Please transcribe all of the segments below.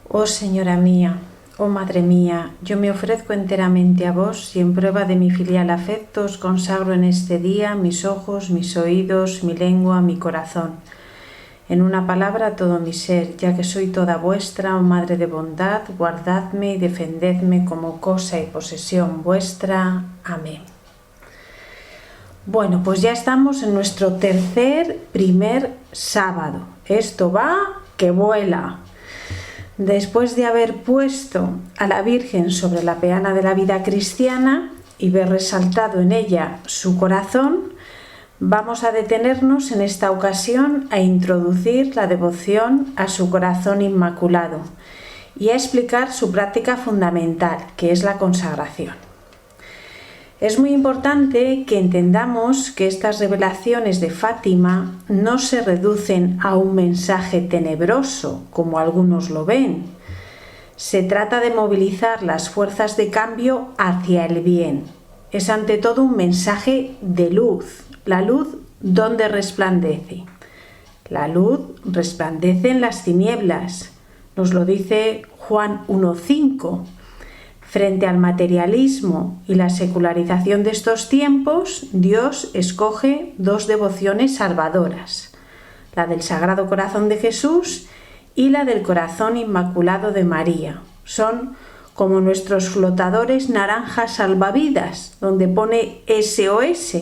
Oh Señora mía, oh Madre mía, yo me ofrezco enteramente a vos y en prueba de mi filial afecto os consagro en este día mis ojos, mis oídos, mi lengua, mi corazón. En una palabra todo mi ser, ya que soy toda vuestra, oh Madre de bondad, guardadme y defendedme como cosa y posesión vuestra. Amén. Bueno, pues ya estamos en nuestro primer sábado. Esto va que vuela. Después de haber puesto a la Virgen sobre la peana de la vida cristiana y ver resaltado en ella su corazón, vamos a detenernos en esta ocasión a introducir la devoción a su corazón inmaculado y a explicar su práctica fundamental, que es la consagración. Es muy importante que entendamos que estas revelaciones de Fátima no se reducen a un mensaje tenebroso, como algunos lo ven. Se trata de movilizar las fuerzas de cambio hacia el bien. Es ante todo un mensaje de luz. La luz, ¿dónde resplandece? La luz resplandece en las tinieblas. Nos lo dice Juan 1:5. Frente al materialismo y la secularización de estos tiempos, Dios escoge dos devociones salvadoras, la del Sagrado Corazón de Jesús y la del Corazón Inmaculado de María. Son como nuestros flotadores naranjas salvavidas, donde pone SOS.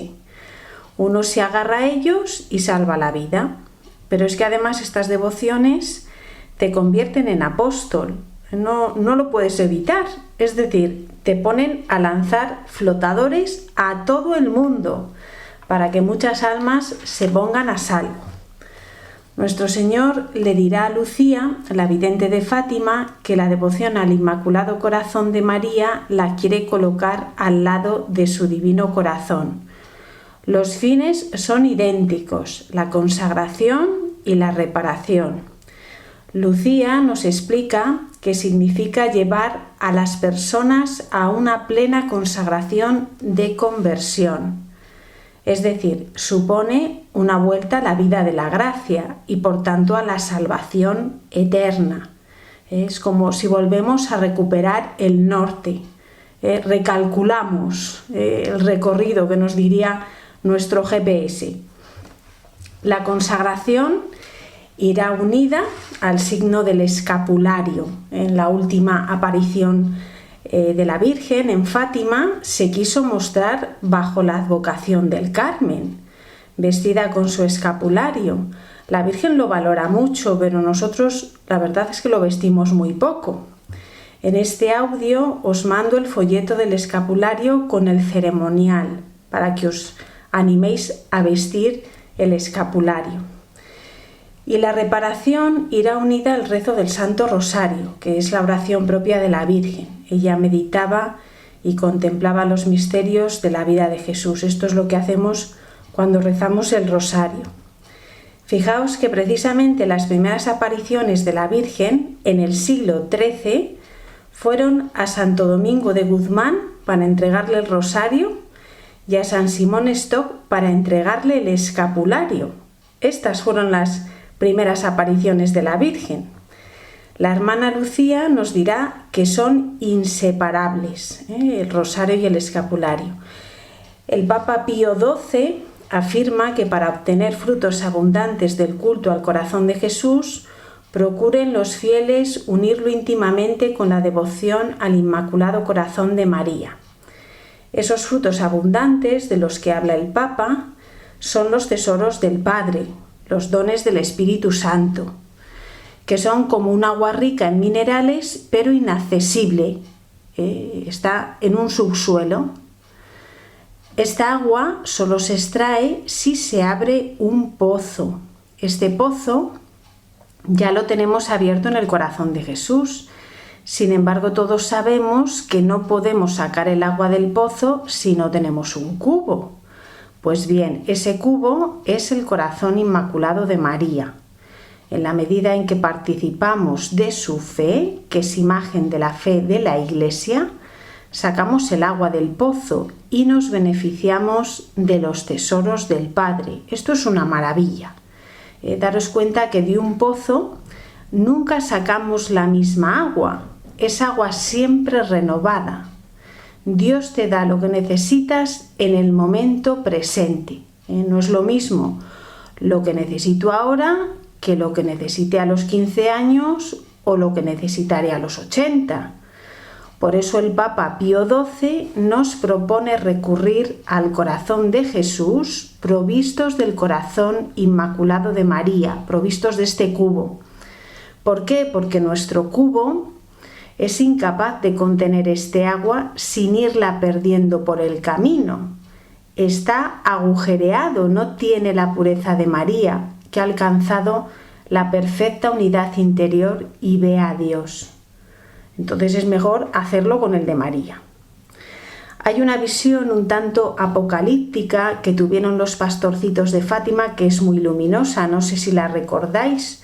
Uno se agarra a ellos y salva la vida. Pero es que además estas devociones te convierten en apóstol. No lo puedes evitar, es decir, te ponen a lanzar flotadores a todo el mundo para que muchas almas se pongan a salvo. Nuestro Señor le dirá a Lucía, la vidente de Fátima, que la devoción al Inmaculado Corazón de María la quiere colocar al lado de su divino corazón. Los fines son idénticos, la consagración y la reparación. Lucía nos explica que significa llevar a las personas a una plena consagración de conversión. Es decir, supone una vuelta a la vida de la gracia y por tanto a la salvación eterna. Es como si volvemos a recuperar el norte, recalculamos el recorrido que nos diría nuestro GPS. La consagración irá unida al signo del escapulario. En la última aparición de la Virgen en Fátima se quiso mostrar bajo la advocación del Carmen, vestida con su escapulario. La Virgen lo valora mucho, pero nosotros la verdad es que lo vestimos muy poco. En este audio os mando el folleto del escapulario con el ceremonial para que os animéis a vestir el escapulario. Y la reparación irá unida al rezo del Santo Rosario, que es la oración propia de la Virgen. Ella meditaba y contemplaba los misterios de la vida de Jesús. Esto es lo que hacemos cuando rezamos el Rosario. Fijaos que precisamente las primeras apariciones de la Virgen en el siglo XIII fueron a Santo Domingo de Guzmán para entregarle el Rosario y a San Simón Stock para entregarle el escapulario. Estas fueron las primeras apariciones de la Virgen. La hermana Lucía nos dirá que son inseparables, el rosario y el escapulario. El Papa Pío XII afirma que para obtener frutos abundantes del culto al corazón de Jesús, procuren los fieles unirlo íntimamente con la devoción al Inmaculado Corazón de María. Esos frutos abundantes de los que habla el Papa son los tesoros del Padre, los dones del Espíritu Santo, que son como un agua rica en minerales, pero inaccesible. Está en un subsuelo. Esta agua solo se extrae si se abre un pozo. Este pozo ya lo tenemos abierto en el corazón de Jesús. Sin embargo, todos sabemos que no podemos sacar el agua del pozo si no tenemos un cubo. Pues bien, ese cubo es el corazón inmaculado de María. En la medida en que participamos de su fe, que es imagen de la fe de la Iglesia, sacamos el agua del pozo y nos beneficiamos de los tesoros del Padre. Esto es una maravilla. Daros cuenta que de un pozo nunca sacamos la misma agua, es agua siempre renovada. Dios te da lo que necesitas en el momento presente. No es lo mismo lo que necesito ahora que lo que necesité a los 15 años o lo que necesitaré a los 80. Por eso el Papa Pío XII nos propone recurrir al corazón de Jesús, provistos del corazón inmaculado de María, provistos de este cubo. ¿Por qué? Porque nuestro cubo es incapaz de contener este agua sin irla perdiendo por el camino. Está agujereado, no tiene la pureza de María, que ha alcanzado la perfecta unidad interior y ve a Dios. Entonces es mejor hacerlo con el de María. Hay una visión un tanto apocalíptica que tuvieron los pastorcitos de Fátima que es muy luminosa, no sé si la recordáis.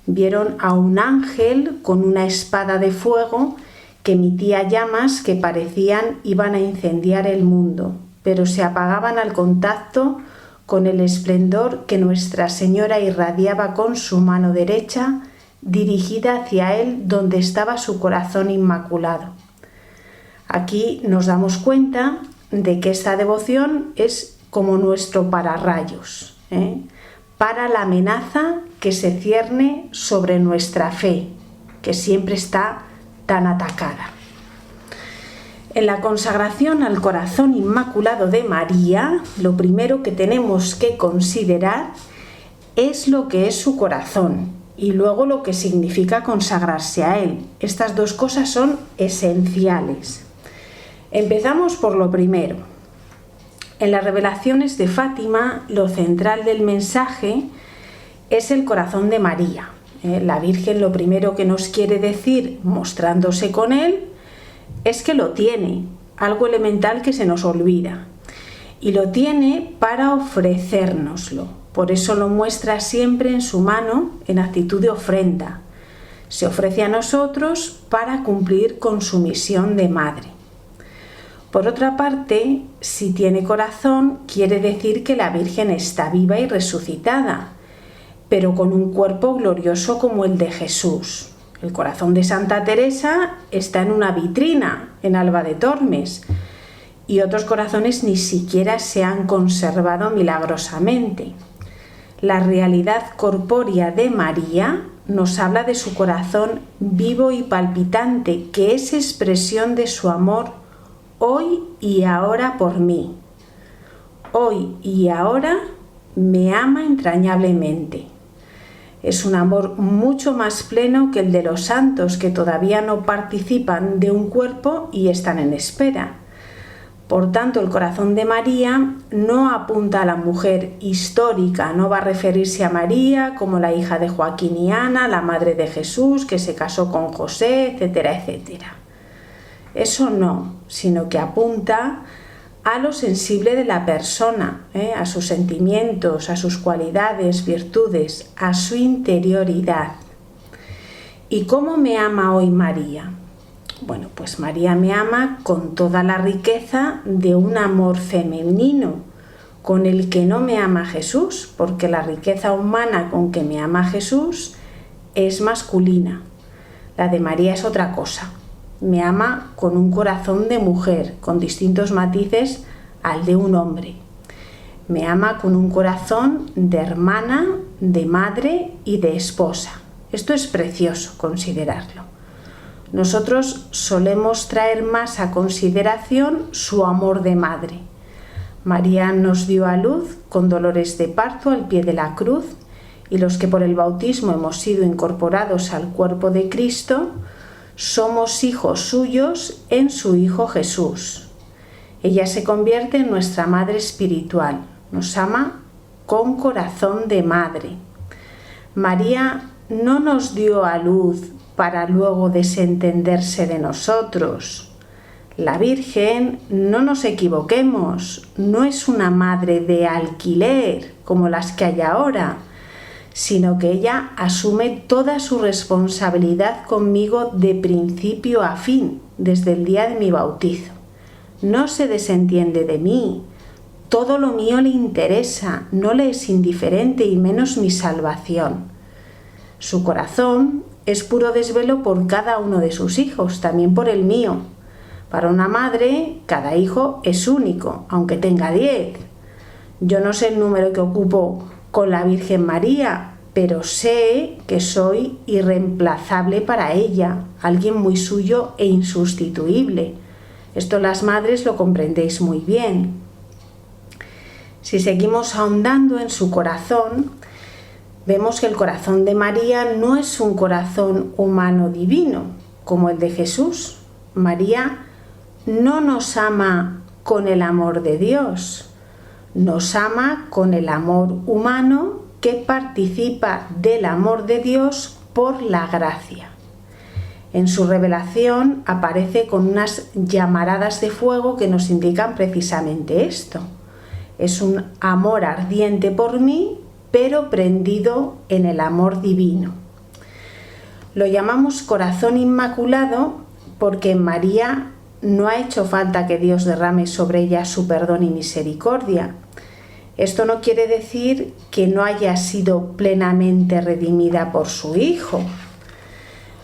Vieron a un ángel con una espada de fuego que emitía llamas que parecían iban a incendiar el mundo, pero se apagaban al contacto con el esplendor que Nuestra Señora irradiaba con su mano derecha dirigida hacia él donde estaba su corazón inmaculado. Aquí nos damos cuenta de que esta devoción es como nuestro pararrayos, para la amenaza que se cierne sobre nuestra fe, que siempre está tan atacada. En la consagración al corazón inmaculado de María, lo primero que tenemos que considerar es lo que es su corazón y luego lo que significa consagrarse a él. Estas dos cosas son esenciales. Empezamos por lo primero. En las revelaciones de Fátima, lo central del mensaje es el corazón de María. La Virgen lo primero que nos quiere decir, mostrándose con él, es que lo tiene, algo elemental que se nos olvida. Y lo tiene para ofrecérnoslo. Por eso lo muestra siempre en su mano en actitud de ofrenda. Se ofrece a nosotros para cumplir con su misión de madre. Por otra parte, si tiene corazón, quiere decir que la Virgen está viva y resucitada, pero con un cuerpo glorioso como el de Jesús. El corazón de Santa Teresa está en una vitrina en Alba de Tormes y otros corazones ni siquiera se han conservado milagrosamente. La realidad corpórea de María nos habla de su corazón vivo y palpitante, que es expresión de su amor hoy y ahora por mí. Hoy y ahora me ama entrañablemente. Es un amor mucho más pleno que el de los santos que todavía no participan de un cuerpo y están en espera. Por tanto, el corazón de María no apunta a la mujer histórica, no va a referirse a María como la hija de Joaquín y Ana, la madre de Jesús, que se casó con José, etcétera, etcétera. Eso no, sino que apunta a lo sensible de la persona, a sus sentimientos, a sus cualidades, virtudes, a su interioridad. ¿Y cómo me ama hoy María? Bueno, pues María me ama con toda la riqueza de un amor femenino, con el que no me ama Jesús, porque la riqueza humana con que me ama Jesús es masculina. La de María es otra cosa. Me ama con un corazón de mujer, con distintos matices al de un hombre. Me ama con un corazón de hermana, de madre y de esposa. Esto es precioso considerarlo. Nosotros solemos traer más a consideración su amor de madre. María nos dio a luz con dolores de parto al pie de la cruz y los que por el bautismo hemos sido incorporados al cuerpo de Cristo, somos hijos suyos en su Hijo Jesús. Ella se convierte en nuestra madre espiritual, nos ama con corazón de madre. María no nos dio a luz para luego desentenderse de nosotros. La Virgen, no nos equivoquemos, no es una madre de alquiler como las que hay ahora, sino que ella asume toda su responsabilidad conmigo de principio a fin, desde el día de mi bautizo. No se desentiende de mí, todo lo mío le interesa, no le es indiferente y menos mi salvación. Su corazón es puro desvelo por cada uno de sus hijos, también por el mío. Para una madre, cada hijo es único, aunque tenga 10. Yo no sé el número que ocupo con la Virgen María, pero sé que soy irreemplazable para ella, alguien muy suyo e insustituible. Esto las madres lo comprendéis muy bien. Si seguimos ahondando en su corazón, vemos que el corazón de María no es un corazón humano divino, como el de Jesús. María no nos ama con el amor de Dios, nos ama con el amor humano que participa del amor de Dios por la gracia. En su revelación aparece con unas llamaradas de fuego que nos indican precisamente esto. Es un amor ardiente por mí, pero prendido en el amor divino. Lo llamamos corazón inmaculado porque en María no ha hecho falta que Dios derrame sobre ella su perdón y misericordia. Esto no quiere decir que no haya sido plenamente redimida por su Hijo.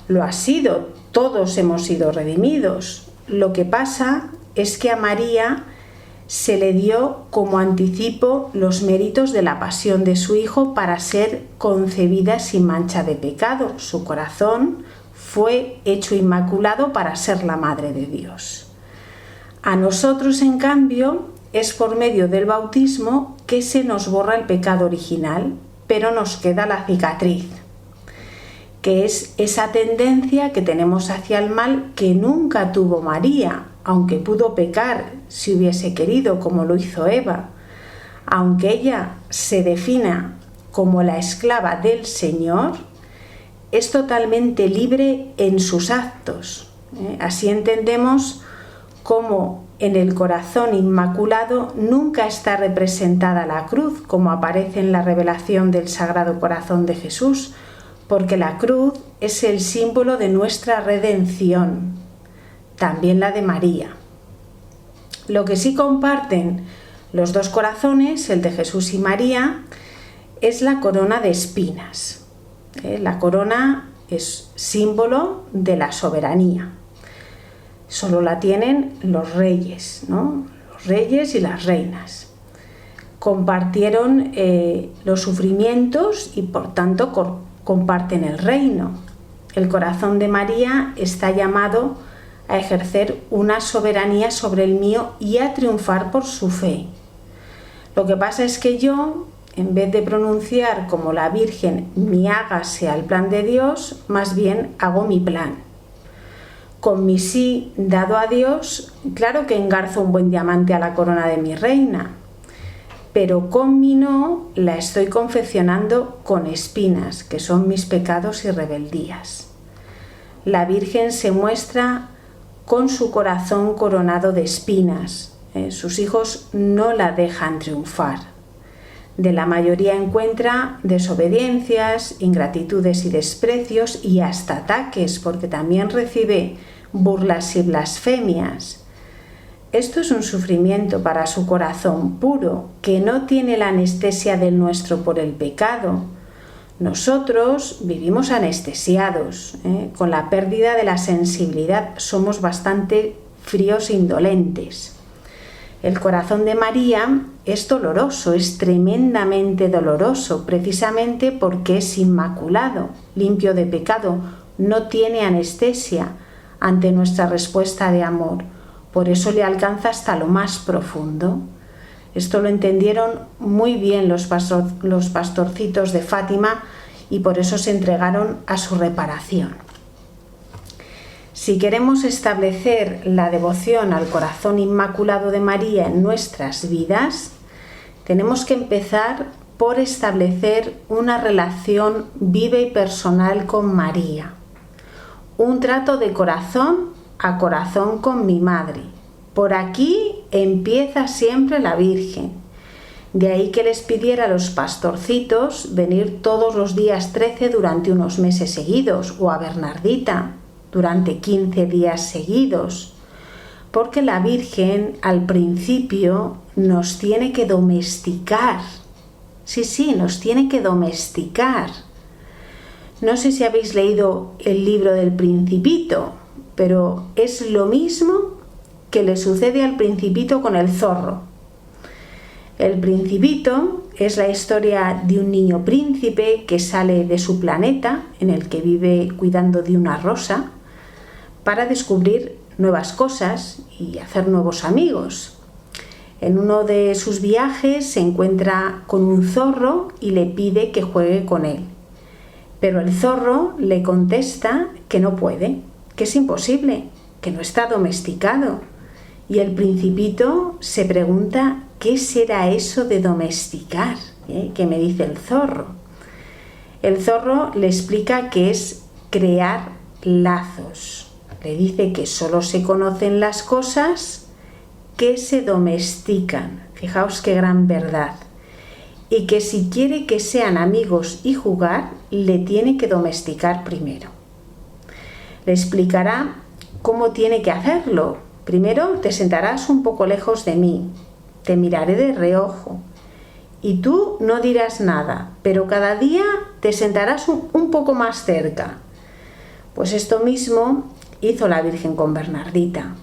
Lo ha sido, todos hemos sido redimidos. Lo que pasa es que a María se le dio como anticipo los méritos de la pasión de su Hijo para ser concebida sin mancha de pecado. Su corazón fue hecho inmaculado para ser la Madre de Dios. A nosotros, en cambio, es por medio del bautismo que se nos borra el pecado original, pero nos queda la cicatriz, que es esa tendencia que tenemos hacia el mal que nunca tuvo María, aunque pudo pecar si hubiese querido, como lo hizo Eva. Aunque ella se defina como la esclava del Señor, es totalmente libre en sus actos. Así entendemos cómo en el corazón inmaculado nunca está representada la cruz, como aparece en la revelación del Sagrado Corazón de Jesús, porque la cruz es el símbolo de nuestra redención, también la de María. Lo que sí comparten los dos corazones, el de Jesús y María, es la corona de espinas. La corona es símbolo de la soberanía. Solo la tienen los reyes, ¿no? Los reyes y las reinas. Compartieron los sufrimientos y por tanto comparten el reino. El corazón de María está llamado a ejercer una soberanía sobre el mío y a triunfar por su fe. Lo que pasa es que yo, en vez de pronunciar como la Virgen mi hágase al plan de Dios, más bien hago mi plan. Con mi sí dado a Dios, claro que engarzo un buen diamante a la corona de mi reina, pero con mi no la estoy confeccionando con espinas, que son mis pecados y rebeldías. La Virgen se muestra con su corazón coronado de espinas. Sus hijos no la dejan triunfar. De la mayoría encuentra desobediencias, ingratitudes y desprecios y hasta ataques, porque también recibe burlas y blasfemias. Esto es un sufrimiento para su corazón puro, que no tiene la anestesia del nuestro por el pecado. Nosotros vivimos anestesiados, con la pérdida de la sensibilidad somos bastante fríos e indolentes. El corazón de María es doloroso, es tremendamente doloroso, precisamente porque es inmaculado, limpio de pecado, no tiene anestesia ante nuestra respuesta de amor. Por eso le alcanza hasta lo más profundo. Esto lo entendieron muy bien los pastorcitos de Fátima y por eso se entregaron a su reparación. Si queremos establecer la devoción al corazón inmaculado de María en nuestras vidas, tenemos que empezar por establecer una relación viva y personal con María. Un trato de corazón a corazón con mi madre. Por aquí empieza siempre la Virgen. De ahí que les pidiera a los pastorcitos venir todos los días 13 durante unos meses seguidos, o a Bernardita durante 15 días seguidos, porque la Virgen al principio nos tiene que domesticar. Sí, nos tiene que domesticar. No sé si habéis leído el libro del Principito, pero es lo mismo que le sucede al Principito con el zorro. El Principito es la historia de un niño príncipe que sale de su planeta, en el que vive cuidando de una rosa, para descubrir nuevas cosas y hacer nuevos amigos. En uno de sus viajes se encuentra con un zorro y le pide que juegue con él. Pero el zorro le contesta que no puede, que es imposible, que no está domesticado. Y el Principito se pregunta qué será eso de domesticar, que me dice el zorro. El zorro le explica que es crear lazos. Le dice que solo se conocen las cosas que se domestican. Fijaos qué gran verdad. Y que si quiere que sean amigos y jugar, le tiene que domesticar primero. Le explicará cómo tiene que hacerlo. Primero te sentarás un poco lejos de mí, te miraré de reojo y tú no dirás nada, pero cada día te sentarás un poco más cerca. Pues esto mismo hizo la Virgen con Bernardita.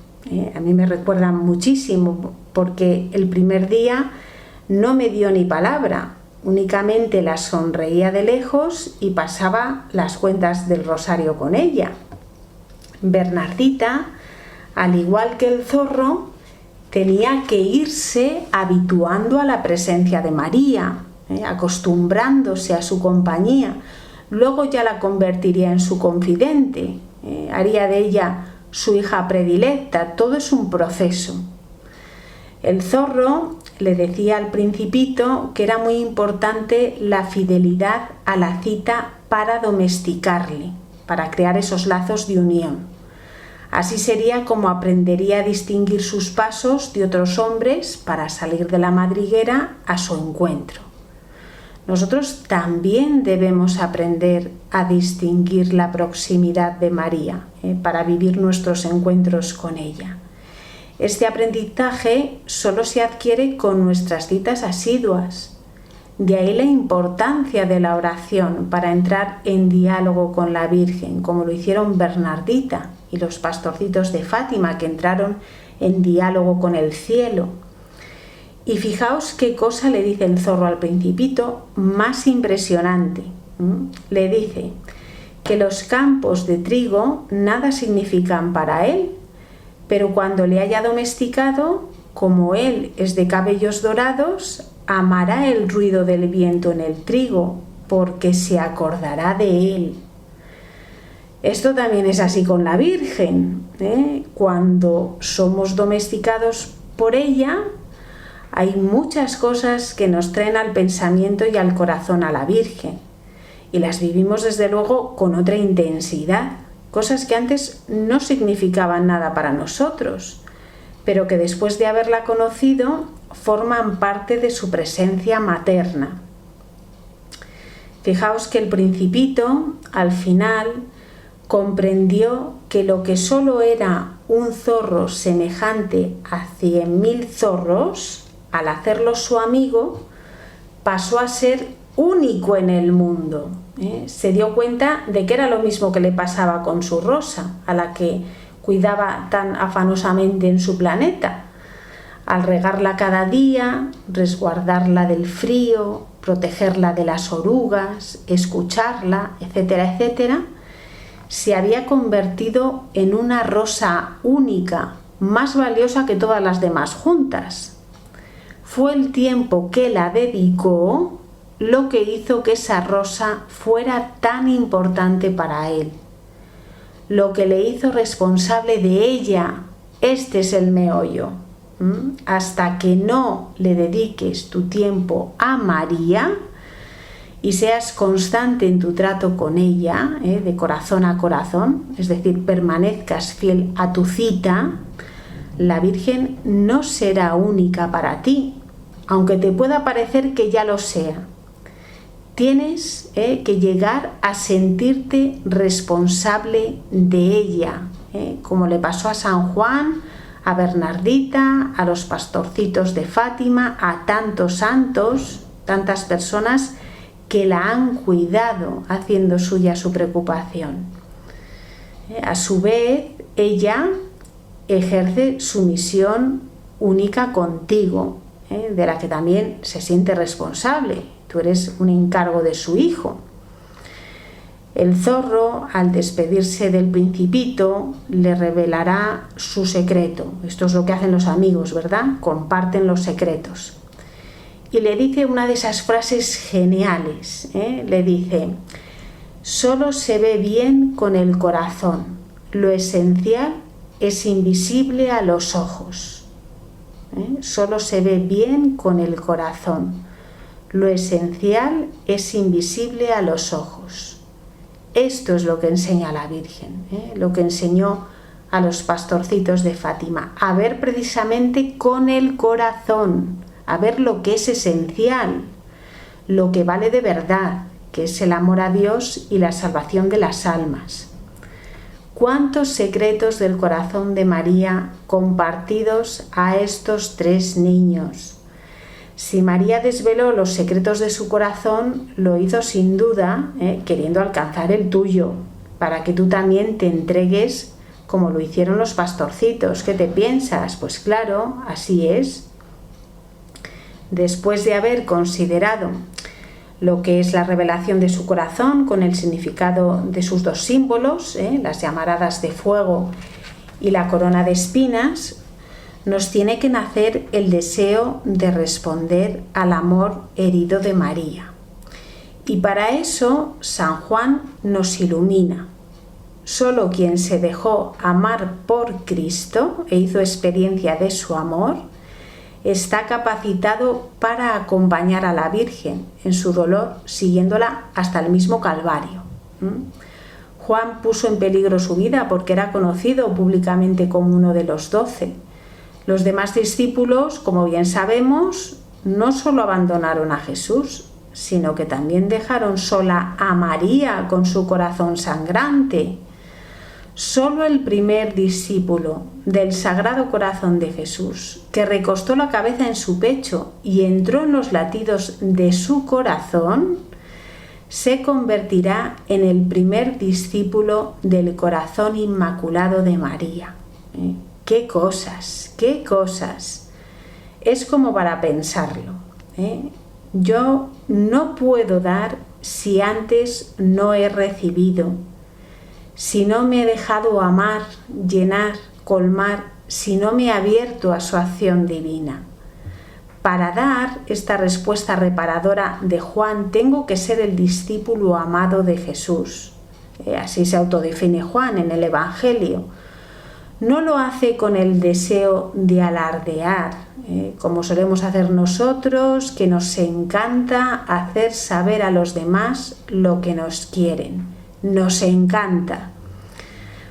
A mí me recuerda muchísimo porque el primer día no me dio ni palabra, únicamente la sonreía de lejos y pasaba las cuentas del rosario con ella. Bernardita, al igual que el zorro, tenía que irse habituando a la presencia de María, acostumbrándose a su compañía. Luego ya la convertiría en su confidente, haría de ella su hija predilecta. Todo es un proceso. El zorro le decía al Principito que era muy importante la fidelidad a la cita para domesticarle, para crear esos lazos de unión. Así sería como aprendería a distinguir sus pasos de otros hombres para salir de la madriguera a su encuentro. Nosotros también debemos aprender a distinguir la proximidad de María para vivir nuestros encuentros con ella. Este aprendizaje solo se adquiere con nuestras citas asiduas. De ahí la importancia de la oración para entrar en diálogo con la Virgen, como lo hicieron Bernardita y los pastorcitos de Fátima, que entraron en diálogo con el cielo. Y fijaos qué cosa le dice el zorro al Principito más impresionante. Le dice que los campos de trigo nada significan para él, pero cuando le haya domesticado, como él es de cabellos dorados, amará el ruido del viento en el trigo, porque se acordará de él. Esto también es así con la Virgen, Cuando somos domesticados por ella, hay muchas cosas que nos traen al pensamiento y al corazón a la Virgen, y las vivimos desde luego con otra intensidad, cosas que antes no significaban nada para nosotros, pero que después de haberla conocido forman parte de su presencia materna. Fijaos que el Principito, al final, comprendió que lo que solo era un zorro semejante a 100.000 zorros, al hacerlo su amigo, pasó a ser único en el mundo. Se dio cuenta de que era lo mismo que le pasaba con su rosa, a la que cuidaba tan afanosamente en su planeta. Al regarla cada día, resguardarla del frío, protegerla de las orugas, escucharla, etcétera, etcétera, se había convertido en una rosa única, más valiosa que todas las demás juntas. Fue el tiempo que la dedicó lo que hizo que esa rosa fuera tan importante para él. Lo que le hizo responsable de ella, este es el meollo. Hasta que no le dediques tu tiempo a María y seas constante en tu trato con ella, de corazón a corazón, es decir, permanezcas fiel a tu cita, la Virgen no será única para ti, aunque te pueda parecer que ya lo sea. Tienes que llegar a sentirte responsable de ella, como le pasó a San Juan, a Bernardita, a los pastorcitos de Fátima, a tantos santos, tantas personas que la han cuidado haciendo suya su preocupación. A su vez, ella ejerce su misión única contigo, de la que también se siente responsable. Tú eres un encargo de su hijo. El zorro, al despedirse del principito, le revelará su secreto. Esto es lo que hacen los amigos, ¿verdad? Comparten los secretos. Y le dice una de esas frases geniales. Le dice: solo se ve bien con el corazón. Lo esencial es invisible a los ojos. Solo se ve bien con el corazón. Lo esencial es invisible a los ojos. Esto es lo que enseña la Virgen, lo que enseñó a los pastorcitos de Fátima, a ver precisamente con el corazón, a ver lo que es esencial, lo que vale de verdad, que es el amor a Dios y la salvación de las almas. ¿Cuántos secretos del corazón de María compartidos a estos 3 niños? Si María desveló los secretos de su corazón, lo hizo sin duda, queriendo alcanzar el tuyo, para que tú también te entregues como lo hicieron los pastorcitos. ¿Qué te piensas? Pues claro, así es. Después de haber considerado lo que es la revelación de su corazón con el significado de sus 2 símbolos, las llamaradas de fuego y la corona de espinas, nos tiene que nacer el deseo de responder al amor herido de María. Y para eso San Juan nos ilumina. Solo quien se dejó amar por Cristo e hizo experiencia de su amor está capacitado para acompañar a la Virgen en su dolor, siguiéndola hasta el mismo Calvario. Juan puso en peligro su vida porque era conocido públicamente como uno de los 12. Los demás discípulos, como bien sabemos, no solo abandonaron a Jesús, sino que también dejaron sola a María con su corazón sangrante. Solo el primer discípulo del Sagrado Corazón de Jesús, que recostó la cabeza en su pecho y entró en los latidos de su corazón, se convertirá en el primer discípulo del corazón inmaculado de María. ¡Qué cosas! ¡Qué cosas! Es como para pensarlo. Yo no puedo dar si antes no he recibido, si no me he dejado amar, llenar, colmar, si no me he abierto a su acción divina. Para dar esta respuesta reparadora de Juan, tengo que ser el discípulo amado de Jesús. Así se autodefine Juan en el Evangelio. No lo hace con el deseo de alardear, como solemos hacer nosotros, que nos encanta hacer saber a los demás lo que nos quieren. Nos encanta.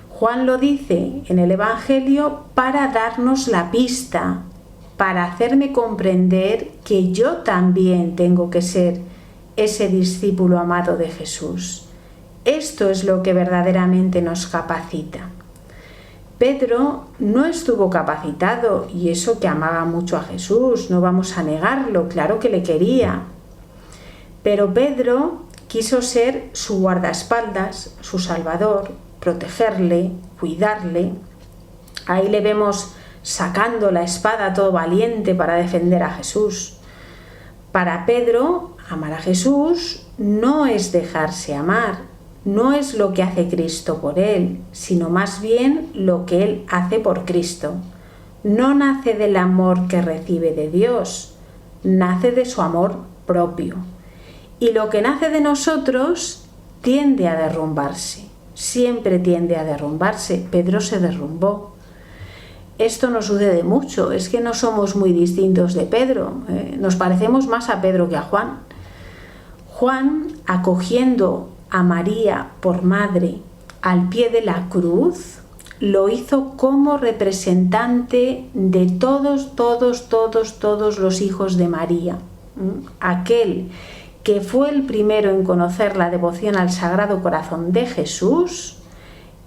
Juan lo dice en el Evangelio para darnos la pista, para hacerme comprender que yo también tengo que ser ese discípulo amado de Jesús. Esto es lo que verdaderamente nos capacita. Pedro no estuvo capacitado, y eso que amaba mucho a Jesús, no vamos a negarlo, claro que le quería. Pero Pedro quiso ser su guardaespaldas, su salvador, protegerle, cuidarle. Ahí le vemos sacando la espada todo valiente para defender a Jesús. Para Pedro, amar a Jesús no es dejarse amar, no es lo que hace Cristo por él, sino más bien lo que él hace por Cristo. No nace del amor que recibe de Dios, nace de su amor propio. Y lo que nace de nosotros tiende a derrumbarse, siempre tiende a derrumbarse. Pedro se derrumbó. Esto nos sucede mucho, es que no somos muy distintos de Pedro, nos parecemos más a Pedro que a Juan. Juan, acogiendo a María por madre al pie de la cruz, lo hizo como representante de todos los hijos de María. Aquel que fue el primero en conocer la devoción al Sagrado Corazón de Jesús,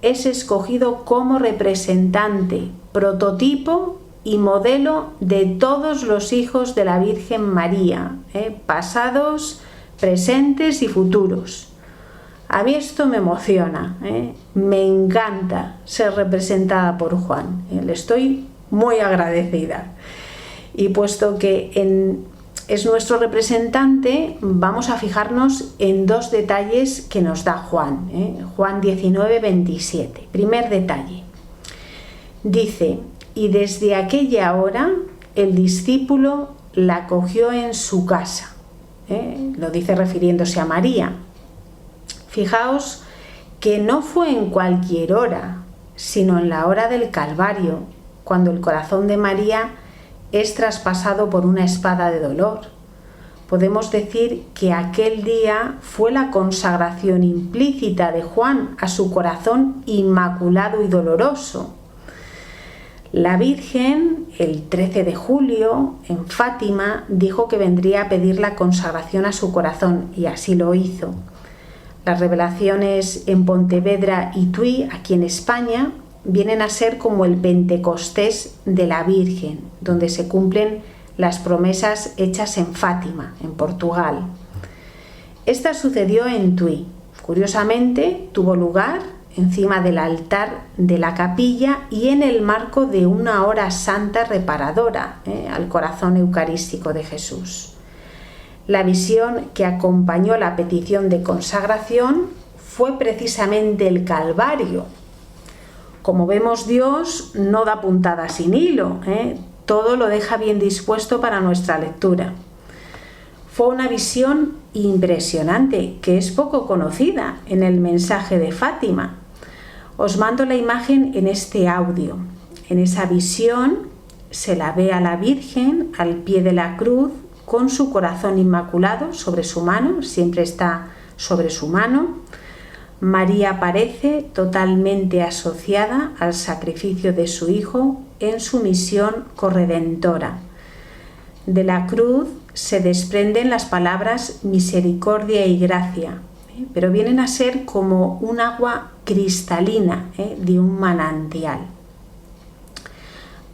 es escogido como representante, prototipo y modelo de todos los hijos de la Virgen María, pasados, presentes y futuros. A mí esto me emociona, me encanta ser representada por Juan, le estoy muy agradecida. Y puesto que es nuestro representante, vamos a fijarnos en dos detalles que nos da Juan. Juan 19, 27. Primer detalle. Dice, y desde aquella hora el discípulo la cogió en su casa. Lo dice refiriéndose a María. Fijaos que no fue en cualquier hora, sino en la hora del Calvario, cuando el corazón de María es traspasado por una espada de dolor. Podemos decir que aquel día fue la consagración implícita de Juan a su corazón inmaculado y doloroso. La Virgen, el 13 de julio, en Fátima, dijo que vendría a pedir la consagración a su corazón, y así lo hizo. Las revelaciones en Pontevedra y Tui, aquí en España, vienen a ser como el Pentecostés de la Virgen, donde se cumplen las promesas hechas en Fátima, en Portugal. Esta sucedió en Tui. Curiosamente, tuvo lugar encima del altar de la capilla y en el marco de una hora santa reparadora al corazón eucarístico de Jesús. La visión que acompañó la petición de consagración fue precisamente el Calvario. Como vemos, Dios no da puntada sin hilo, todo lo deja bien dispuesto para nuestra lectura. Fue una visión impresionante que es poco conocida en el mensaje de Fátima. Os mando la imagen en este audio. En esa visión se la ve a la Virgen al pie de la cruz con su corazón inmaculado sobre su mano, siempre está sobre su mano. María aparece totalmente asociada al sacrificio de su Hijo en su misión corredentora. De la cruz se desprenden las palabras misericordia y gracia, pero vienen a ser como un agua cristalina de un manantial.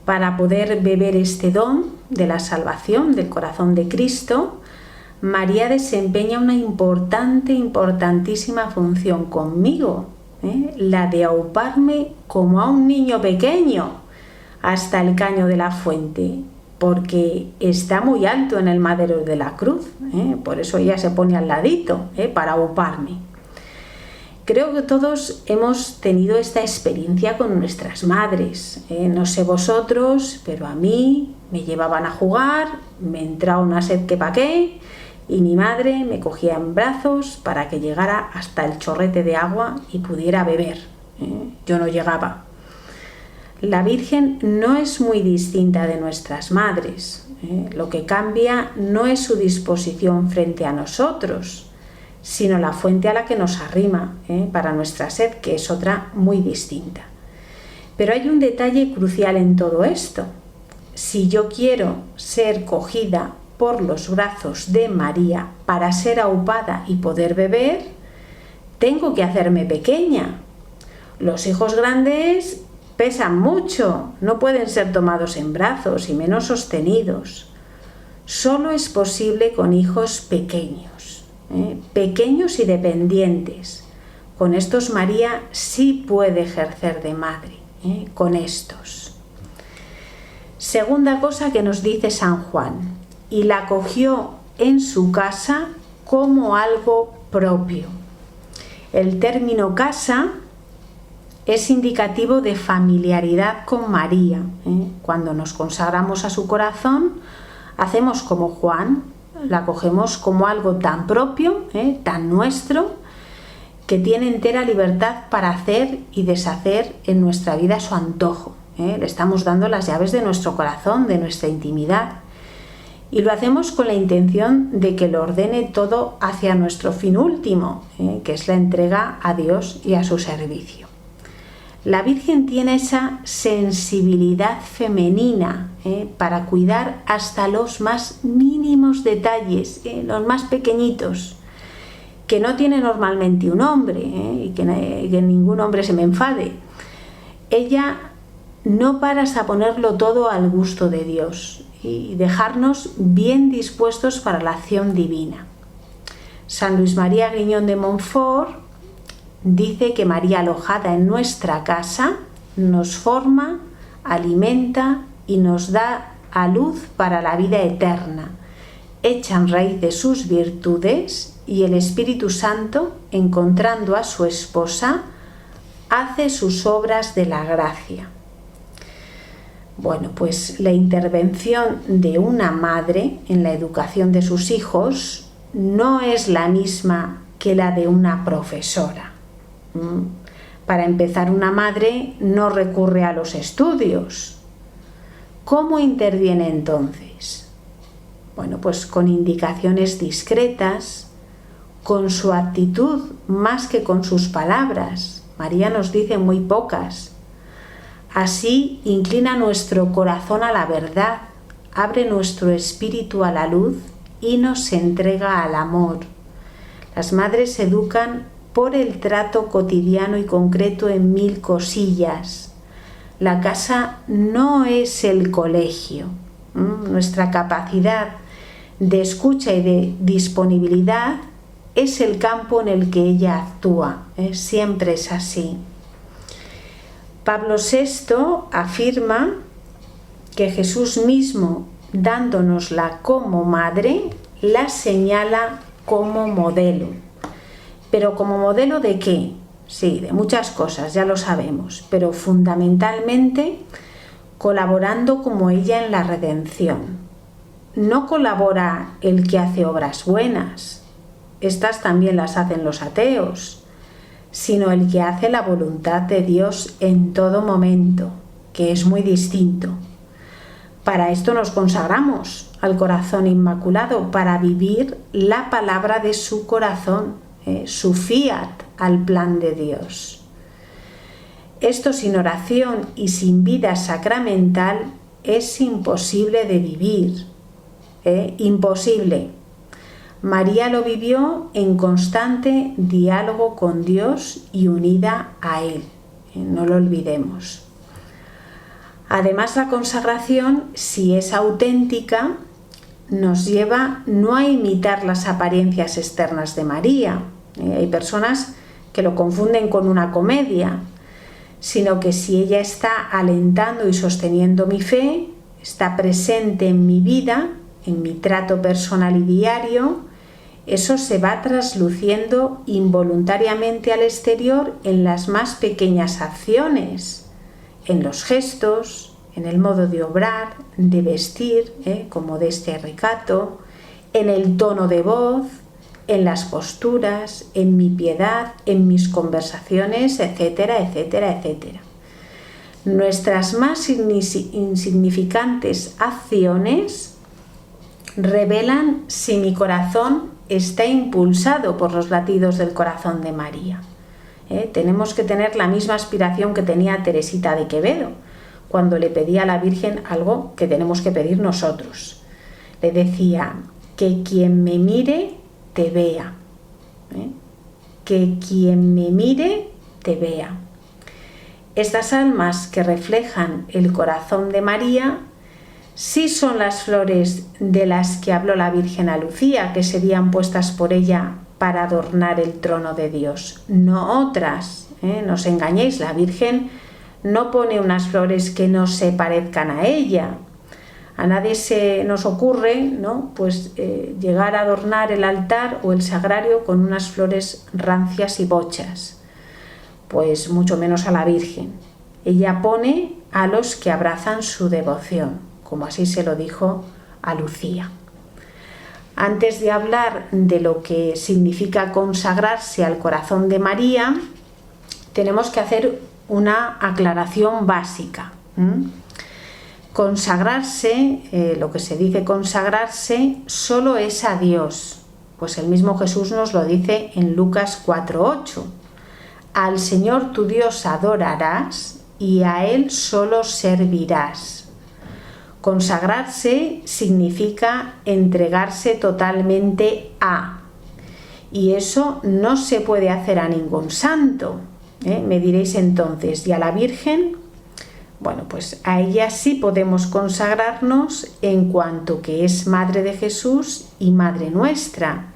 Para poder beber este don de la salvación del corazón de Cristo, María desempeña una importantísima función conmigo, la de auparme como a un niño pequeño hasta el caño de la fuente, porque está muy alto en el madero de la cruz, por eso ella se pone al ladito, para auparme. Creo que todos hemos tenido esta experiencia con nuestras madres, no sé vosotros, pero a mí me llevaban a jugar, me entraba una sed que pa' qué, y mi madre me cogía en brazos para que llegara hasta el chorrete de agua y pudiera beber. Yo no llegaba. La Virgen no es muy distinta de nuestras madres. Lo que cambia no es su disposición frente a nosotros, sino la fuente a la que nos arrima para nuestra sed, que es otra muy distinta. Pero hay un detalle crucial en todo esto. Si yo quiero ser cogida por los brazos de María para ser aupada y poder beber, tengo que hacerme pequeña. Los hijos grandes pesan mucho, no pueden ser tomados en brazos y menos sostenidos. Solo es posible con hijos pequeños, pequeños y dependientes. Con estos María sí puede ejercer de madre, con estos. Segunda cosa que nos dice San Juan: y la cogió en su casa como algo propio. El término casa es indicativo de familiaridad con María. Cuando nos consagramos a su corazón, hacemos como Juan, la cogemos como algo tan propio, tan nuestro, que tiene entera libertad para hacer y deshacer en nuestra vida a su antojo. Le estamos dando las llaves de nuestro corazón, de nuestra intimidad. Y lo hacemos con la intención de que lo ordene todo hacia nuestro fin último, que es la entrega a Dios y a su servicio. La Virgen tiene esa sensibilidad femenina para cuidar hasta los más mínimos detalles, los más pequeñitos, que no tiene normalmente un hombre, y que ningún hombre se me enfade. Ella no para hasta ponerlo todo al gusto de Dios y dejarnos bien dispuestos para la acción divina. San Luis María Griñón de Montfort dice que María alojada en nuestra casa nos forma, alimenta y nos da a luz para la vida eterna. Echan raíz de sus virtudes y el Espíritu Santo, encontrando a su esposa, hace sus obras de la gracia. Bueno, pues la intervención de una madre en la educación de sus hijos no es la misma que la de una profesora. Para empezar, una madre no recurre a los estudios. ¿Cómo interviene entonces? Bueno, pues con indicaciones discretas, con su actitud más que con sus palabras. María nos dice muy pocas. Así inclina nuestro corazón a la verdad, abre nuestro espíritu a la luz y nos entrega al amor. Las madres educan por el trato cotidiano y concreto en 1000 cosillas. La casa no es el colegio. Nuestra capacidad de escucha y de disponibilidad es el campo en el que ella actúa. Siempre es así. Pablo VI afirma que Jesús mismo, dándonosla como madre, la señala como modelo. ¿Pero como modelo de qué? Sí, de muchas cosas, ya lo sabemos, pero fundamentalmente colaborando como ella en la redención. No colabora el que hace obras buenas, estas también las hacen los ateos, sino el que hace la voluntad de Dios en todo momento, que es muy distinto. Para esto nos consagramos al corazón inmaculado, para vivir la palabra de su corazón, su fiat al plan de Dios. Esto sin oración y sin vida sacramental es imposible de vivir, imposible. María lo vivió en constante diálogo con Dios y unida a Él, no lo olvidemos. Además, la consagración, si es auténtica, nos lleva no a imitar las apariencias externas de María. Hay personas que lo confunden con una comedia, sino que si ella está alentando y sosteniendo mi fe, está presente en mi vida, en mi trato personal y diario, eso se va trasluciendo involuntariamente al exterior en las más pequeñas acciones, en los gestos, en el modo de obrar, de vestir, como de este recato, en el tono de voz, en las posturas, en mi piedad, en mis conversaciones, etcétera, etcétera, etcétera. Nuestras más insignificantes acciones revelan si mi corazón está impulsado por los latidos del corazón de María. Tenemos que tener la misma aspiración que tenía Teresita de Quevedo, cuando le pedía a la Virgen algo que tenemos que pedir nosotros. Le decía, que quien me mire te vea. Que quien me mire te vea. Estas almas que reflejan el corazón de María sí son las flores de las que habló la Virgen a Lucía, que serían puestas por ella para adornar el trono de Dios, no otras. No os engañéis, la Virgen no pone unas flores que no se parezcan a ella. A nadie se nos ocurre, ¿no?, pues llegar a adornar el altar o el sagrario con unas flores rancias y bochas, pues mucho menos a la Virgen. Ella pone a los que abrazan su devoción, como así se lo dijo a Lucía. Antes de hablar de lo que significa consagrarse al corazón de María, tenemos que hacer una aclaración básica. Consagrarse, lo que se dice consagrarse, solo es a Dios, pues el mismo Jesús nos lo dice en Lucas 4:8. Al Señor tu Dios adorarás y a Él solo servirás. Consagrarse significa entregarse totalmente a, y eso no se puede hacer a ningún santo. Me diréis entonces, ¿y a la Virgen? Bueno, pues a ella sí podemos consagrarnos en cuanto que es Madre de Jesús y Madre nuestra,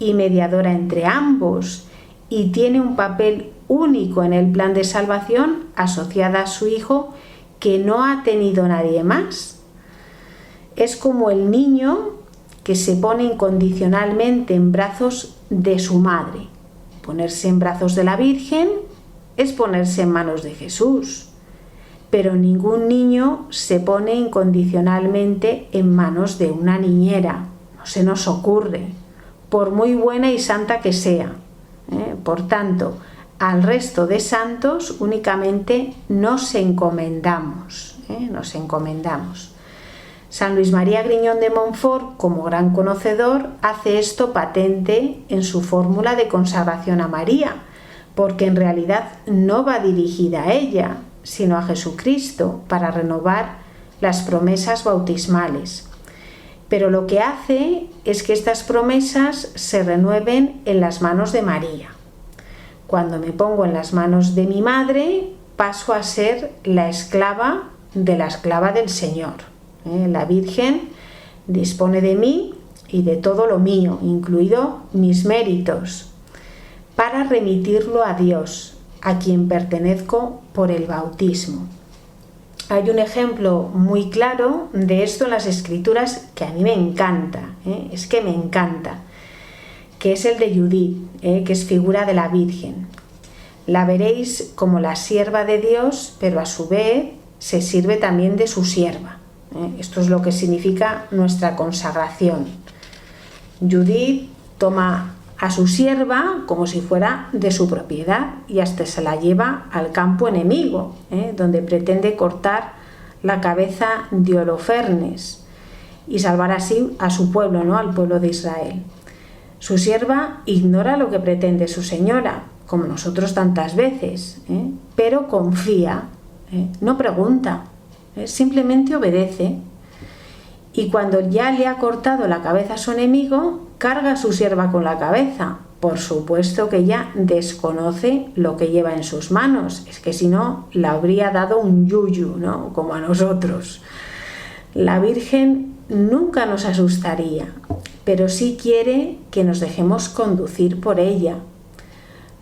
y mediadora entre ambos, y tiene un papel único en el plan de salvación asociada a su Hijo que no ha tenido nadie más. Es como el niño que se pone incondicionalmente en brazos de su madre. Ponerse en brazos de la Virgen es ponerse en manos de Jesús, pero ningún niño se pone incondicionalmente en manos de una niñera. No se nos ocurre, por muy buena y santa que sea. Por tanto, al resto de santos únicamente nos encomendamos. San Luis María Griñón de Montfort, como gran conocedor, hace esto patente en su fórmula de consagración a María, porque en realidad no va dirigida a ella, sino a Jesucristo, para renovar las promesas bautismales. Pero lo que hace es que estas promesas se renueven en las manos de María. Cuando me pongo en las manos de mi madre, paso a ser la esclava del Señor. La Virgen dispone de mí y de todo lo mío, incluido mis méritos, para remitirlo a Dios, a quien pertenezco por el bautismo. Hay un ejemplo muy claro de esto en las Escrituras que a mí me encanta, es que me encanta, que es el de Judith, que es figura de la Virgen. La veréis como la sierva de Dios, pero a su vez se sirve también de su sierva. Esto es lo que significa nuestra consagración. Judith toma a su sierva como si fuera de su propiedad y hasta se la lleva al campo enemigo, donde pretende cortar la cabeza de Holofernes y salvar así a su pueblo, ¿no? Al pueblo de Israel. Su sierva ignora lo que pretende su señora, como nosotros tantas veces, pero confía, no pregunta, simplemente obedece. Y cuando ya le ha cortado la cabeza a su enemigo, carga a su sierva con la cabeza. Por supuesto que ella desconoce lo que lleva en sus manos, es que si no, le habría dado un yuyu, ¿no? Como a nosotros. La Virgen nunca nos asustaría, pero sí quiere que nos dejemos conducir por ella.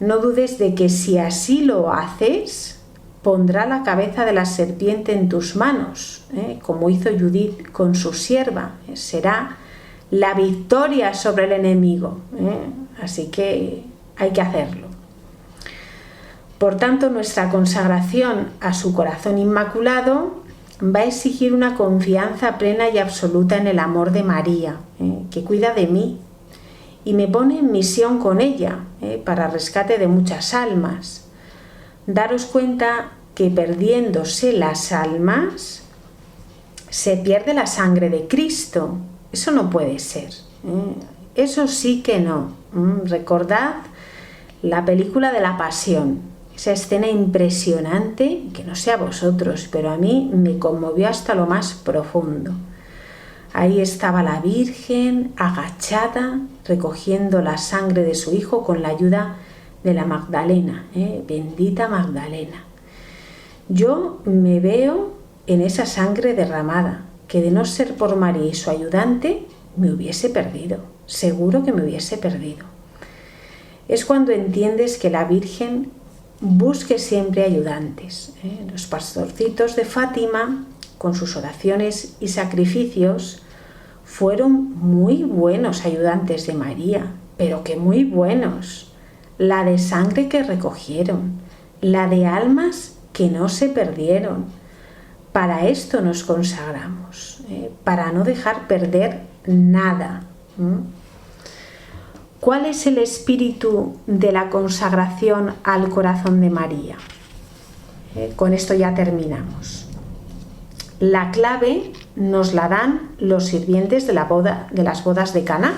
No dudes de que si así lo haces, pondrá la cabeza de la serpiente en tus manos, como hizo Judith con su sierva. Será la victoria sobre el enemigo. Así que hay que hacerlo. Por tanto, nuestra consagración a su corazón inmaculado va a exigir una confianza plena y absoluta en el amor de María, que cuida de mí y me pone en misión con ella, para rescate de muchas almas. Daros cuenta que perdiéndose las almas se pierde la sangre de Cristo. Eso no puede ser. Eso sí que no. Recordad la película de la Pasión, esa escena impresionante, que no sé a vosotros, pero a mí me conmovió hasta lo más profundo. Ahí estaba la Virgen agachada, recogiendo la sangre de su hijo con la ayuda de la Magdalena, bendita Magdalena. Yo me veo en esa sangre derramada, que de no ser por María y su ayudante, me hubiese perdido, seguro que me hubiese perdido. Es cuando entiendes que la Virgen busque siempre ayudantes. Los pastorcitos de Fátima, con sus oraciones y sacrificios, fueron muy buenos ayudantes de María, pero que muy buenos. La de sangre que recogieron, la de almas que no se perdieron. Para esto nos consagramos, para no dejar perder nada. ¿Cuál es el espíritu de la consagración al corazón de María? Con esto ya terminamos. La clave nos la dan los sirvientes de las bodas de Caná,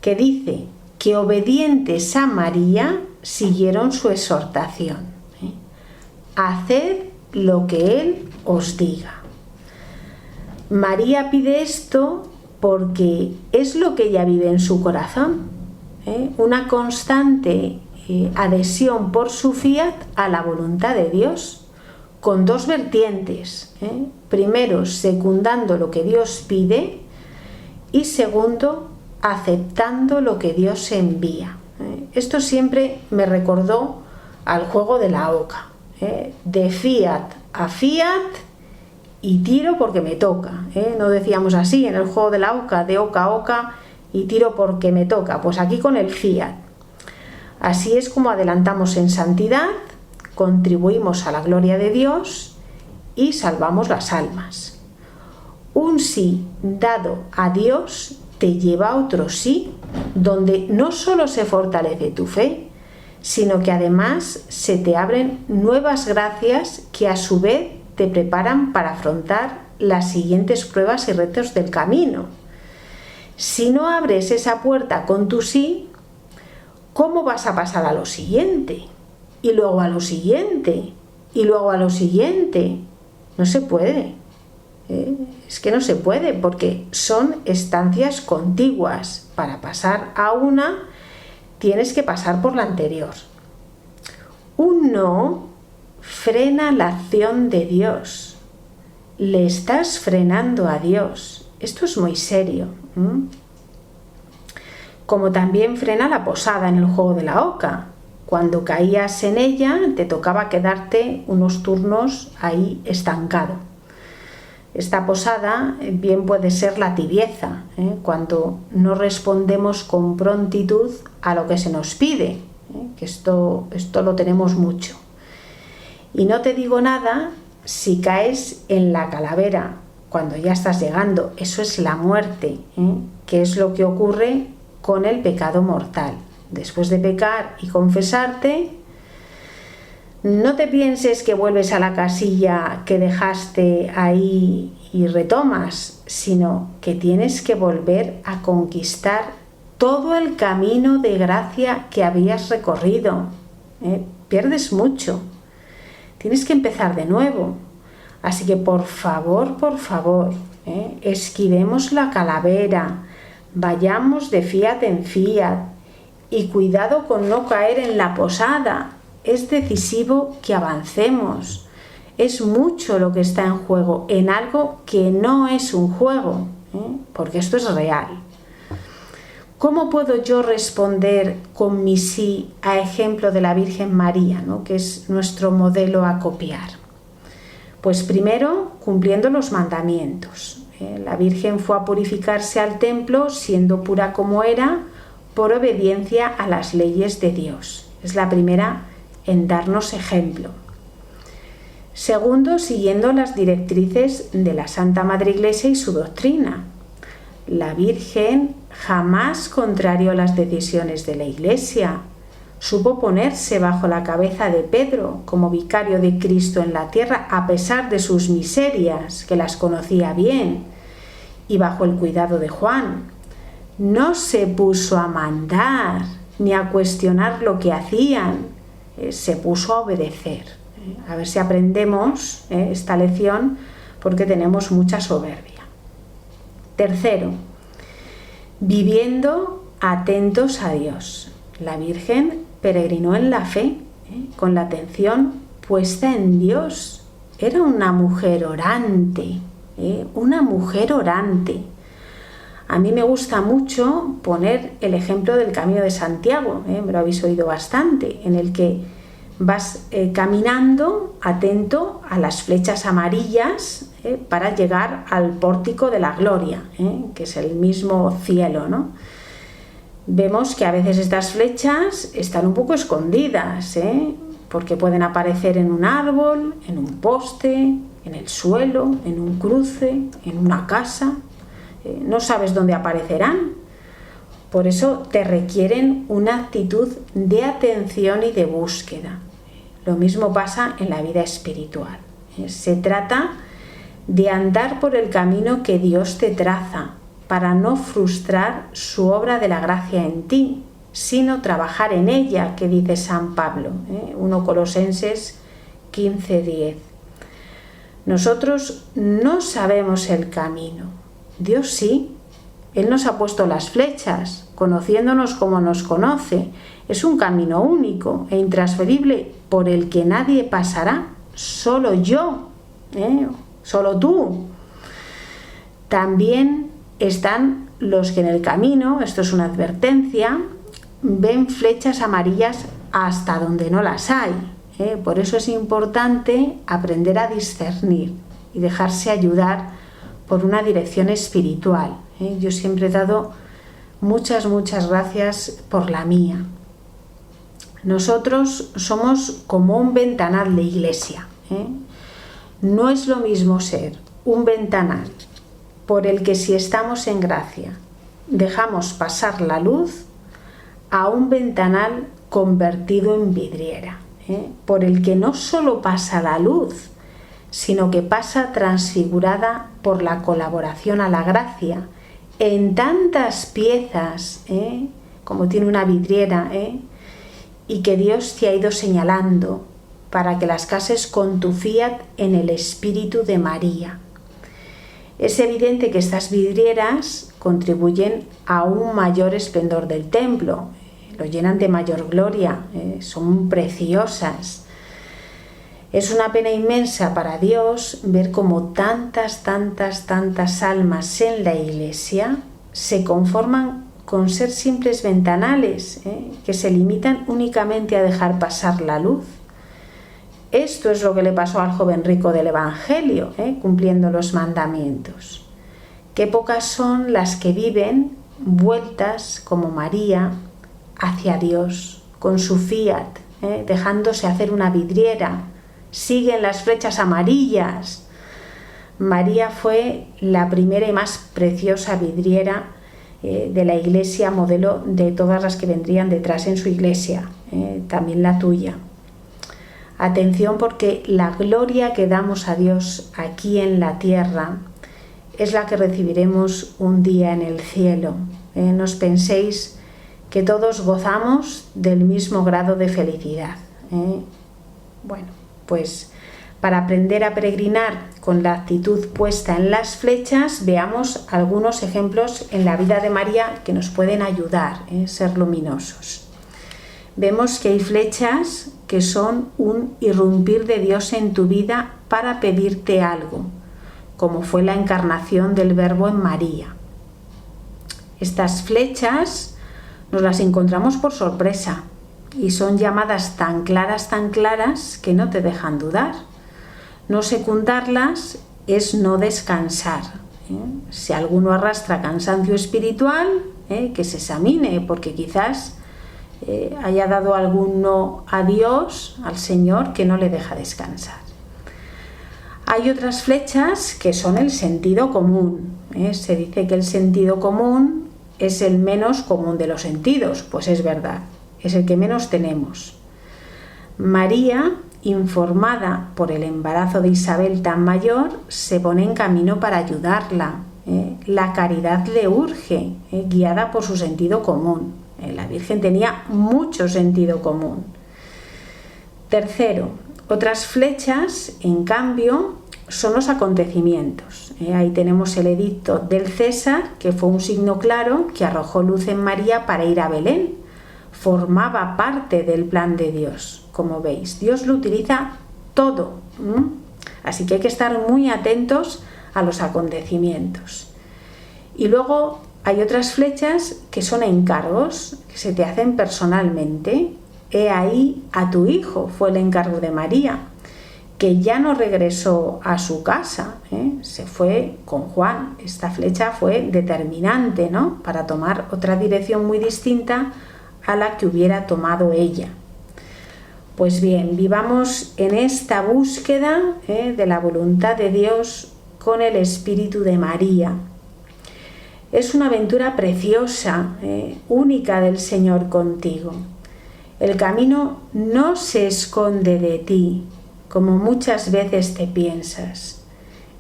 que dice que obedientes a María siguieron su exhortación. Haced lo que Él os diga. María pide esto porque es lo que ella vive en su corazón, una constante adhesión por su fiat a la voluntad de Dios, con dos vertientes. Primero, secundando lo que Dios pide, y segundo, aceptando lo que Dios envía. Esto siempre me recordó al juego de la oca. De fiat a fiat y tiro porque me toca. No decíamos así en el juego de la oca, de oca a oca y tiro porque me toca. Pues aquí con el fiat. Así es como adelantamos en santidad, contribuimos a la gloria de Dios y salvamos las almas. Un sí dado a Dios te lleva a otro sí, donde no solo se fortalece tu fe, sino que además se te abren nuevas gracias que a su vez te preparan para afrontar las siguientes pruebas y retos del camino. Si no abres esa puerta con tu sí, ¿cómo vas a pasar a lo siguiente? Y luego a lo siguiente, y luego a lo siguiente. No se puede. Es que no se puede, porque son estancias contiguas. Para pasar a una, tienes que pasar por la anterior. Un no frena la acción de Dios. Le estás frenando a Dios. Esto es muy serio. Como también frena la posada en el juego de la oca. Cuando caías en ella, te tocaba quedarte unos turnos ahí estancado. Esta posada bien puede ser la tibieza, cuando no respondemos con prontitud a lo que se nos pide, que esto lo tenemos mucho. Y no te digo nada si caes en la calavera cuando ya estás llegando. Eso es la muerte, que es lo que ocurre con el pecado mortal. Después de pecar y confesarte, no te pienses que vuelves a la casilla que dejaste ahí y retomas, sino que tienes que volver a conquistar todo el camino de gracia que habías recorrido. Pierdes mucho. Tienes que empezar de nuevo. Así que por favor, esquivemos la calavera, vayamos de fiat en fiat y cuidado con no caer en la posada. Es decisivo que avancemos. Es mucho lo que está en juego, en algo que no es un juego, porque esto es real. ¿Cómo puedo yo responder con mi sí a ejemplo de la Virgen María, que es nuestro modelo a copiar? Pues primero, cumpliendo los mandamientos. La Virgen fue a purificarse al templo, siendo pura como era, por obediencia a las leyes de Dios. Es la primera en darnos ejemplo. Segundo, siguiendo las directrices de la Santa Madre Iglesia y su doctrina. La Virgen jamás contrarió las decisiones de la Iglesia. Supo ponerse bajo la cabeza de Pedro como vicario de Cristo en la tierra, a pesar de sus miserias, que las conocía bien, y bajo el cuidado de Juan. No se puso a mandar ni a cuestionar lo que hacían, se puso a obedecer. A ver si aprendemos esta lección, porque tenemos mucha soberbia. Tercero, viviendo atentos a Dios. La Virgen peregrinó en la fe, con la atención puesta en Dios. Era una mujer orante, una mujer orante. A mí me gusta mucho poner el ejemplo del Camino de Santiago, me lo habéis oído bastante, en el que vas caminando atento a las flechas amarillas para llegar al pórtico de la gloria, que es el mismo cielo, ¿no? Vemos que a veces estas flechas están un poco escondidas, porque pueden aparecer en un árbol, en un poste, en el suelo, en un cruce, en una casa. No sabes dónde aparecerán. Por eso te requieren una actitud de atención y de búsqueda. Lo mismo pasa en la vida espiritual. Se trata de andar por el camino que Dios te traza, para no frustrar su obra de la gracia en ti, sino trabajar en ella, que dice San Pablo, 1 Colosenses 15:10. Nosotros no sabemos el camino, Dios sí. Él nos ha puesto las flechas, conociéndonos como nos conoce. Es un camino único e intransferible por el que nadie pasará, solo yo, solo tú. También están los que en el camino, esto es una advertencia, ven flechas amarillas hasta donde no las hay. Por eso es importante aprender a discernir y dejarse ayudar por una dirección espiritual. Yo siempre he dado muchas gracias por la mía. Nosotros somos como un ventanal de iglesia. No es lo mismo ser un ventanal por el que, si estamos en gracia, dejamos pasar la luz, a un ventanal convertido en vidriera, por el que no solo pasa la luz, sino que pasa transfigurada por la colaboración a la gracia en tantas piezas, como tiene una vidriera, y que Dios te ha ido señalando para que las cases con tu fiat en el espíritu de María. Es evidente que estas vidrieras contribuyen a un mayor esplendor del templo, lo llenan de mayor gloria, son preciosas. Es una pena inmensa para Dios ver cómo tantas almas en la iglesia se conforman con ser simples ventanales, que se limitan únicamente a dejar pasar la luz. Esto es lo que le pasó al joven rico del Evangelio, cumpliendo los mandamientos. Qué pocas son las que viven vueltas como María hacia Dios, con su fiat, dejándose hacer una vidriera. Siguen las flechas amarillas. María fue la primera y más preciosa vidriera de la iglesia, modelo de todas las que vendrían detrás en su iglesia, también la tuya. Atención, porque la gloria que damos a Dios aquí en la tierra es la que recibiremos un día en el cielo. No os penséis que todos gozamos del mismo grado de felicidad. Bueno, pues para aprender a peregrinar con la actitud puesta en las flechas, veamos algunos ejemplos en la vida de María que nos pueden ayudar a ser luminosos. Vemos que hay flechas que son un irrumpir de Dios en tu vida para pedirte algo, como fue la encarnación del Verbo en María. Estas flechas nos las encontramos por sorpresa y son llamadas tan claras que no te dejan dudar. No secundarlas es no descansar. Si alguno arrastra cansancio espiritual, que se examine, porque quizás haya dado algún no a Dios, al Señor, que no le deja descansar. Hay otras flechas que son el sentido común. Se dice que el sentido común es el menos común de los sentidos. Pues es verdad, es el que menos tenemos. María, informada por el embarazo de Isabel tan mayor, se pone en camino para ayudarla. La caridad le urge, guiada por su sentido común. La Virgen tenía mucho sentido común. Tercero, otras flechas, en cambio, son los acontecimientos. Ahí tenemos el edicto del César, que fue un signo claro que arrojó luz en María para ir a Belén. Formaba parte del plan de Dios. Como veis, Dios lo utiliza todo. Así que hay que estar muy atentos a los acontecimientos. Y luego hay otras flechas que son encargos que se te hacen personalmente. He ahí a tu hijo, fue el encargo de María, que ya no regresó a su casa, se fue con Juan. Esta flecha fue determinante, ¿no?, para tomar otra dirección muy distinta a la que hubiera tomado ella. Pues bien, vivamos en esta búsqueda de la voluntad de Dios con el espíritu de María. Es una aventura preciosa, única del Señor contigo. El camino no se esconde de ti, como muchas veces te piensas.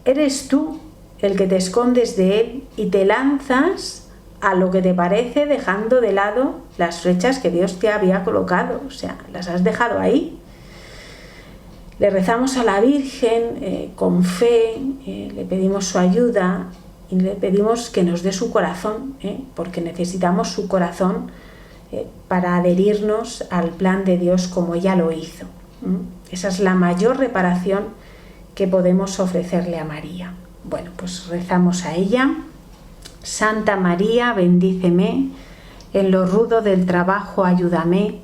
Eres tú el que te escondes de él y te lanzas a lo que te parece, dejando de lado las flechas que Dios te había colocado. O sea, las has dejado ahí. Le rezamos a la Virgen con fe, le pedimos su ayuda y le pedimos que nos dé su corazón, porque necesitamos su corazón para adherirnos al plan de Dios como ella lo hizo. Esa es la mayor reparación que podemos ofrecerle a María. Bueno, pues rezamos a ella Santa María, bendíceme, en lo rudo del trabajo ayúdame,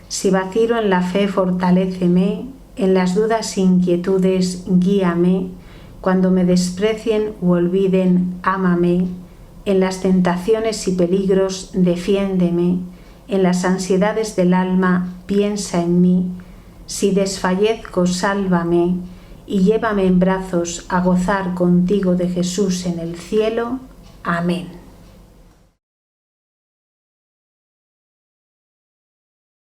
si vacilo en la fe fortaléceme, en las dudas e inquietudes guíame, cuando me desprecien u olviden, ámame, en las tentaciones y peligros defiéndeme, en las ansiedades del alma piensa en mí, si desfallezco sálvame y llévame en brazos a gozar contigo de Jesús en el cielo. Amén.